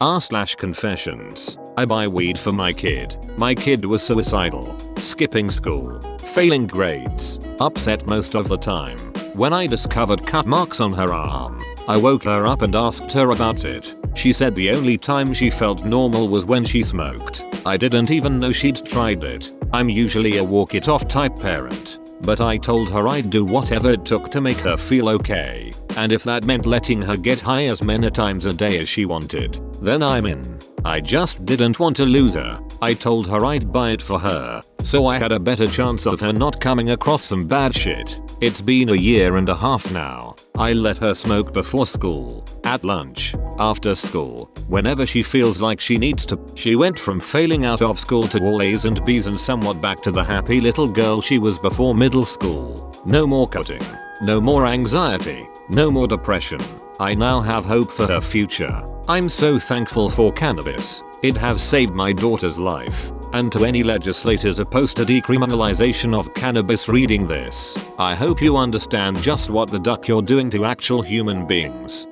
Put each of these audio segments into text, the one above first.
r/confessions. I buy weed for my kid. My kid was suicidal, skipping school, failing grades, upset most of the time. When I discovered cut marks on her arm, I woke her up and asked her about it. She said the only time she felt normal was when she smoked. I didn't even know she'd tried it. I'm usually a walk it off type parent, but I told her I'd do whatever it took to make her feel okay. And if that meant letting her get high as many times a day as she wanted, then I'm in. I just didn't want to lose her. I told her I'd buy it for her, so I had a better chance of her not coming across some bad shit. It's been a year and a half now. I let her smoke before school, at lunch, after school, whenever she feels like she needs to. She went from failing out of school to all A's and B's and somewhat back to the happy little girl she was before middle school. No more cutting. No more anxiety. No more depression. I now have hope for her future. I'm so thankful for cannabis. It has saved my daughter's life. And to any legislators opposed to decriminalization of cannabis reading this, I hope you understand just what the duck you're doing to actual human beings.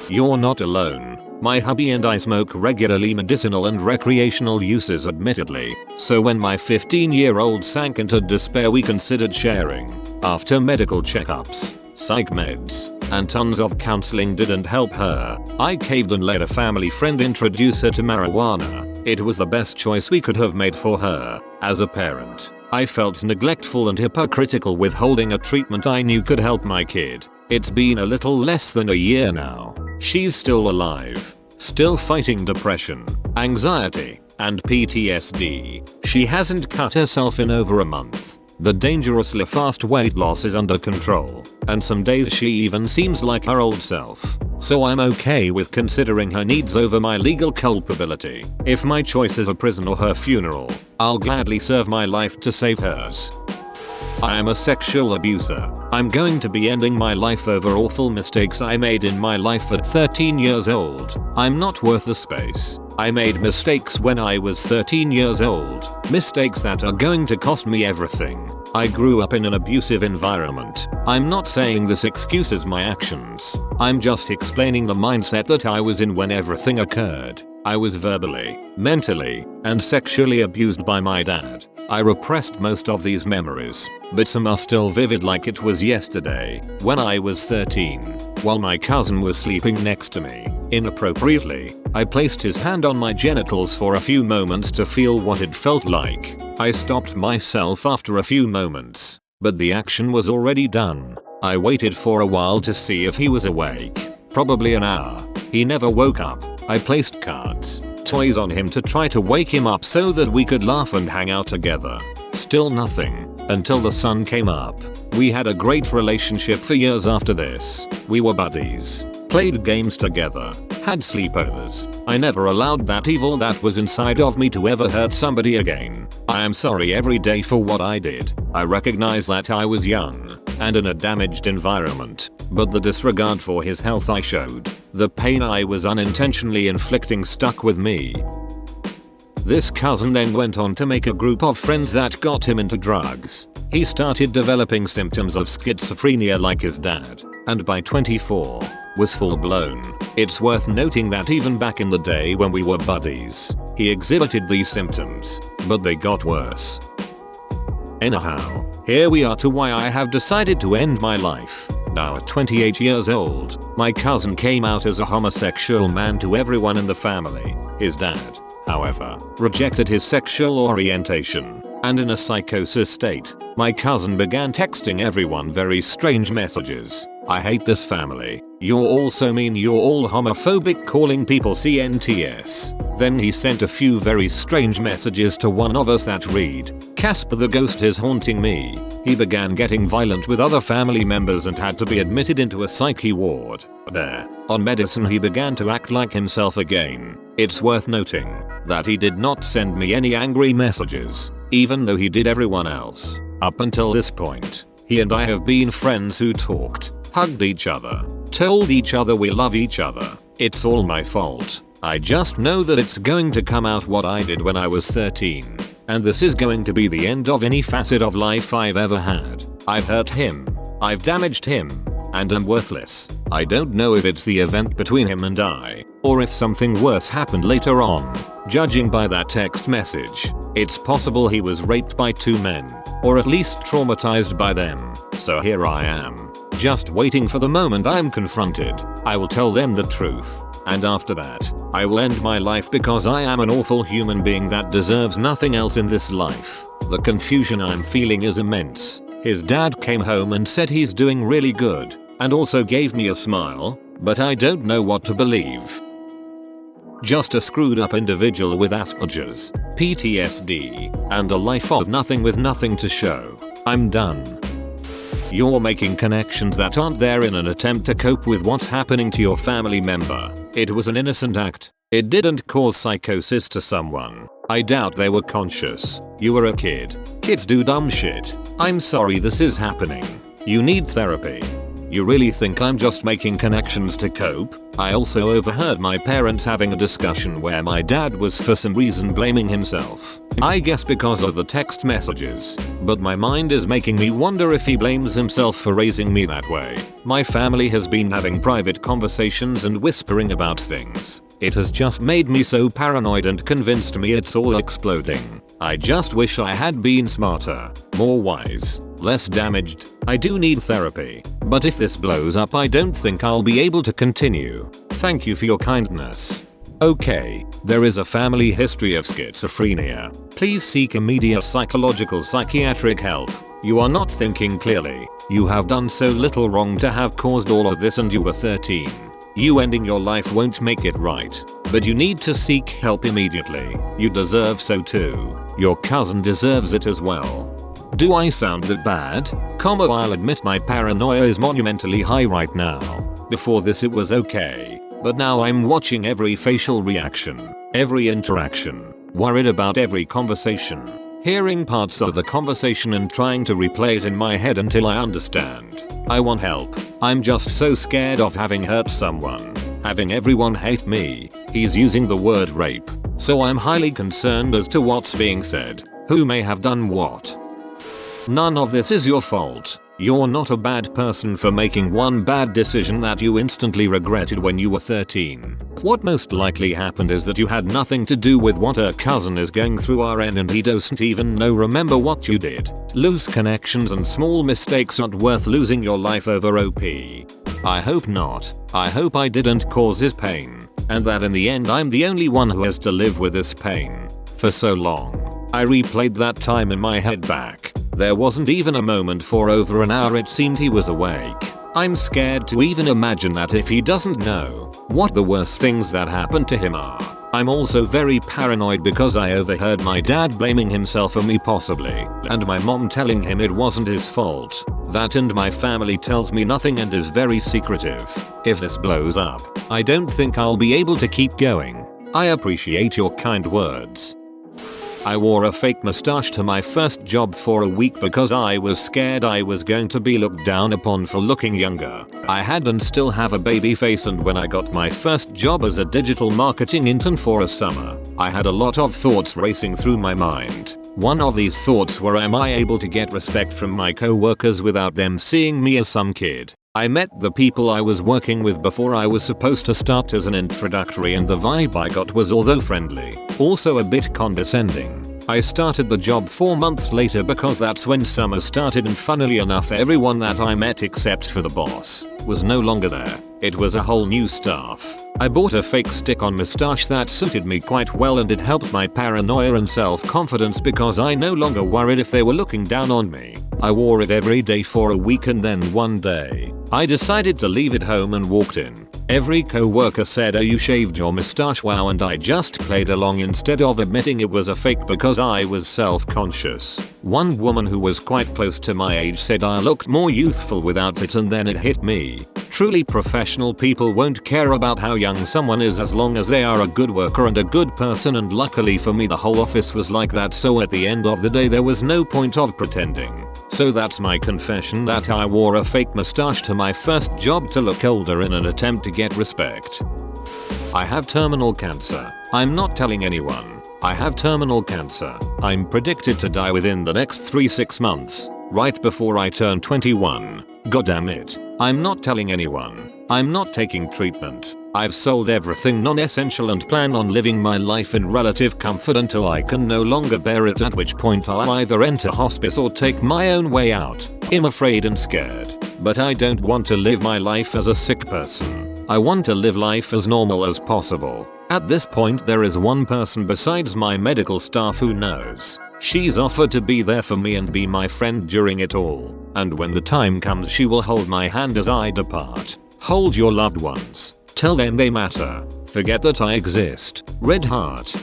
You're not alone. My hubby and I smoke regularly, medicinal and recreational uses admittedly, so when my 15-year-old sank into despair we considered sharing. After medical checkups, psych meds, and tons of counseling didn't help her, I caved and let a family friend introduce her to marijuana. It was the best choice we could have made for her. As a parent, I felt neglectful and hypocritical withholding a treatment I knew could help my kid. It's been a little less than a year now. She's still alive, still fighting depression, anxiety, and PTSD. She hasn't cut herself in over a month. The dangerously fast weight loss is under control, and some days she even seems like her old self. So I'm okay with considering her needs over my legal culpability. If my choice is a prison or her funeral, I'll gladly serve my life to save hers. I am a sexual abuser. I'm going to be ending my life over awful mistakes I made in my life at 13 years old. I'm not worth the space. I made mistakes when I was 13 years old. Mistakes that are going to cost me everything. I grew up in an abusive environment. I'm not saying this excuses my actions. I'm just explaining the mindset that I was in when everything occurred. I was verbally, mentally, and sexually abused by my dad. I repressed most of these memories, but some are still vivid like it was yesterday. When I was 13, while my cousin was sleeping next to me, inappropriately, I placed his hand on my genitals for a few moments to feel what it felt like. I stopped myself after a few moments, but the action was already done. I waited for a while to see if he was awake, probably an hour. He never woke up. I placed cards, toys on him to try to wake him up so that we could laugh and hang out together. Still nothing, until the sun came up. We had a great relationship for years after this. We were buddies, played games together, had sleepovers. I never allowed that evil that was inside of me to ever hurt somebody again. I am sorry every day for what I did. I recognize that I was young and in a damaged environment, but the disregard for his health I showed, the pain I was unintentionally inflicting stuck with me. This cousin then went on to make a group of friends that got him into drugs. He started developing symptoms of schizophrenia like his dad, and by 24, was full blown. It's worth noting that even back in the day when we were buddies, he exhibited these symptoms, but they got worse. Anyhow, here we are to why I have decided to end my life. Now at 28 years old, my cousin came out as a homosexual man to everyone in the family. His dad, however, rejected his sexual orientation, and in a psychosis state, my cousin began texting everyone very strange messages. I hate this family. You're all so mean, you're all homophobic, calling people CNTS. Then he sent a few very strange messages to one of us that read, Casper the ghost is haunting me. He began getting violent with other family members and had to be admitted into a psyche ward. There, on medicine he began to act like himself again. It's worth noting that he did not send me any angry messages, even though he did everyone else. Up until this point, he and I have been friends who talked, hugged each other, told each other we love each other. It's all my fault. I just know that it's going to come out what I did when I was 13. And this is going to be the end of any facet of life I've ever had. I've hurt him. I've damaged him. And I'm worthless. I don't know if it's the event between him and I, Or if something worse happened later on. Judging by that text message, it's possible he was raped by 2 men, or at least traumatized by them. So here I am, just waiting for the moment I'm confronted. I will tell them the truth, and after that, I will end my life because I am an awful human being that deserves nothing else in this life. The confusion I'm feeling is immense. His dad came home and said he's doing really good, and also gave me a smile, but I don't know what to believe. Just a screwed up individual with Asperger's, PTSD, and a life of nothing with nothing to show. I'm done. You're making connections that aren't there in an attempt to cope with what's happening to your family member. It was an innocent act. It didn't cause psychosis to someone. I doubt they were conscious. You were a kid. Kids do dumb shit. I'm sorry this is happening. You need therapy. You really think I'm just making connections to cope? I also overheard my parents having a discussion where my dad was for some reason blaming himself. I guess because of the text messages. But my mind is making me wonder if he blames himself for raising me that way. My family has been having private conversations and whispering about things. It has just made me so paranoid and convinced me it's all exploding. I just wish I had been smarter, more wise, less damaged. I do need therapy, but if this blows up I don't think I'll be able to continue. Thank you for your kindness. Okay, there is a family history of schizophrenia. Please seek immediate psychiatric help. You are not thinking clearly. You have done so little wrong to have caused all of this and you were 13. You ending your life won't make it right, but you need to seek help immediately. You deserve so too. Your cousin deserves it as well. Do I sound that bad? I'll admit my paranoia is monumentally high right now. Before this it was okay, but now I'm watching every facial reaction, every interaction, worried about every conversation, hearing parts of the conversation and trying to replay it in my head until I understand. I want help. I'm just so scared of having hurt someone, having everyone hate me. He's using the word rape, so I'm highly concerned as to what's being said, who may have done what. None of this is your fault. You're not a bad person for making one bad decision that you instantly regretted when you were 13. What most likely happened is that you had nothing to do with what her cousin is going through and he doesn't even remember what you did. Loose connections and small mistakes aren't worth losing your life over OP. I hope not. I hope I didn't cause his pain, and that in the end I'm the only one who has to live with this pain. For so long, I replayed that time in my head back. There wasn't even a moment for over an hour it seemed he was awake. I'm scared to even imagine that if he doesn't know what the worst things that happened to him are. I'm also very paranoid because I overheard my dad blaming himself for me possibly, and my mom telling him it wasn't his fault. That and my family tells me nothing and is very secretive. If this blows up, I don't think I'll be able to keep going. I appreciate your kind words. I wore a fake mustache to my first job for a week because I was scared I was going to be looked down upon for looking younger. I had and still have a baby face, and when I got my first job as a digital marketing intern for a summer, I had a lot of thoughts racing through my mind. One of these thoughts were, am I able to get respect from my co-workers without them seeing me as some kid? I met the people I was working with before I was supposed to start as an introductory, and the vibe I got was, although friendly, also a bit condescending. I started the job 4 months later because that's when summer started, and funnily enough everyone that I met except for the boss was no longer there. It was a whole new staff. I bought a fake stick-on mustache that suited me quite well, and it helped my paranoia and self-confidence because I no longer worried if they were looking down on me. I wore it every day for a week, and then one day, I decided to leave it home and walked in. Every co-worker said, "Oh, you shaved your mustache, wow," and I just played along instead of admitting it was a fake because I was self-conscious. One woman who was quite close to my age said I looked more youthful without it, and then it hit me. Truly professional people won't care about how young someone is as long as they are a good worker and a good person, and luckily for me the whole office was like that, so at the end of the day there was no point of pretending. So that's my confession, that I wore a fake mustache to my first job to look older in an attempt to get respect. I have terminal cancer. I'm not telling anyone. I have terminal cancer. I'm predicted to die within the next 3-6 months, right before I turn 21. God damn it. I'm not telling anyone. I'm not taking treatment. I've sold everything non-essential and plan on living my life in relative comfort until I can no longer bear it, at which point I'll either enter hospice or take my own way out. I'm afraid and scared, but I don't want to live my life as a sick person. I want to live life as normal as possible. At this point there is one person besides my medical staff who knows. She's offered to be there for me and be my friend during it all. And when the time comes she will hold my hand as I depart. Hold your loved ones. Tell them they matter. Forget that I exist. Red heart.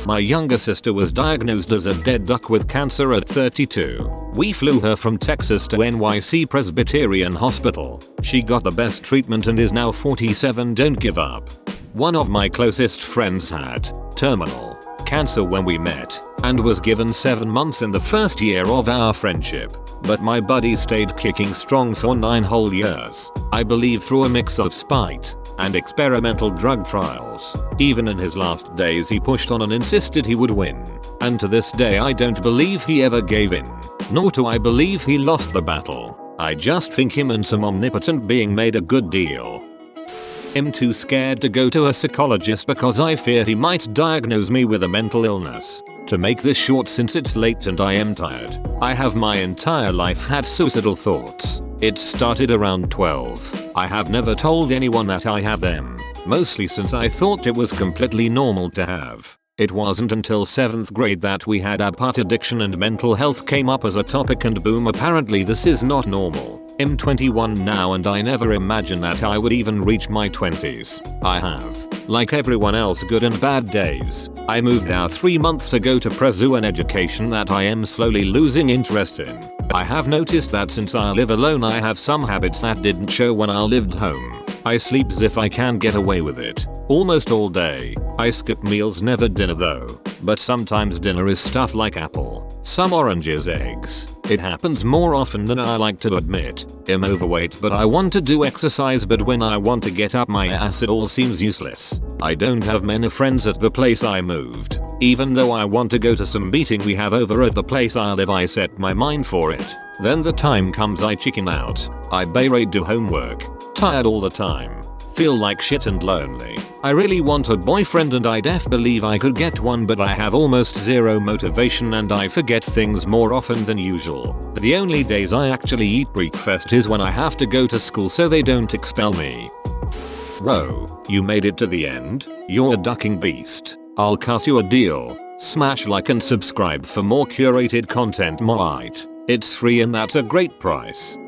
My younger sister was diagnosed as a dead duck with cancer at 32. We flew her from Texas to NYC Presbyterian Hospital. She got the best treatment and is now 47. Don't give up. One of my closest friends had terminal cancer when we met and was given 7 months in the first year of our friendship. But my buddy stayed kicking strong for 9 whole years. I believe through a mix of spite and experimental drug trials. Even in his last days he pushed on and insisted he would win. And to this day I don't believe he ever gave in. Nor do I believe he lost the battle. I just think him and some omnipotent being made a good deal. I'm too scared to go to a psychologist because I fear he might diagnose me with a mental illness. To make this short, since it's late and I am tired, I have my entire life had suicidal thoughts. It started around 12. I have never told anyone that I have them, mostly since I thought it was completely normal to have. It wasn't until 7th grade that we had a pot addiction and mental health came up as a topic, and boom, apparently this is not normal. I'm 21 now and I never imagined that I would even reach my 20s. I have, like everyone else, good and bad days. I moved out 3 months ago to pursue an education that I am slowly losing interest in. I have noticed that since I live alone I have some habits that didn't show when I lived home. I sleep as if I can get away with it. Almost all day. I skip meals, never dinner though. But sometimes dinner is stuff like apple, some oranges, eggs. It happens more often than I like to admit. I'm overweight but I want to do exercise, but when I want to get up my ass it all seems useless. I don't have many friends at the place I moved. Even though I want to go to some meeting we have over at the place I live, I set my mind for it. Then the time comes I chicken out. I barely do homework. Tired all the time. Feel like shit and lonely. I really want a boyfriend and I believe I could get one, but I have almost zero motivation and I forget things more often than usual. The only days I actually eat breakfast is when I have to go to school so they don't expel me. Whoa, you made it to the end? You're a ducking beast. I'll cut you a deal. Smash like and subscribe for more curated content. Might. It's free and that's a great price.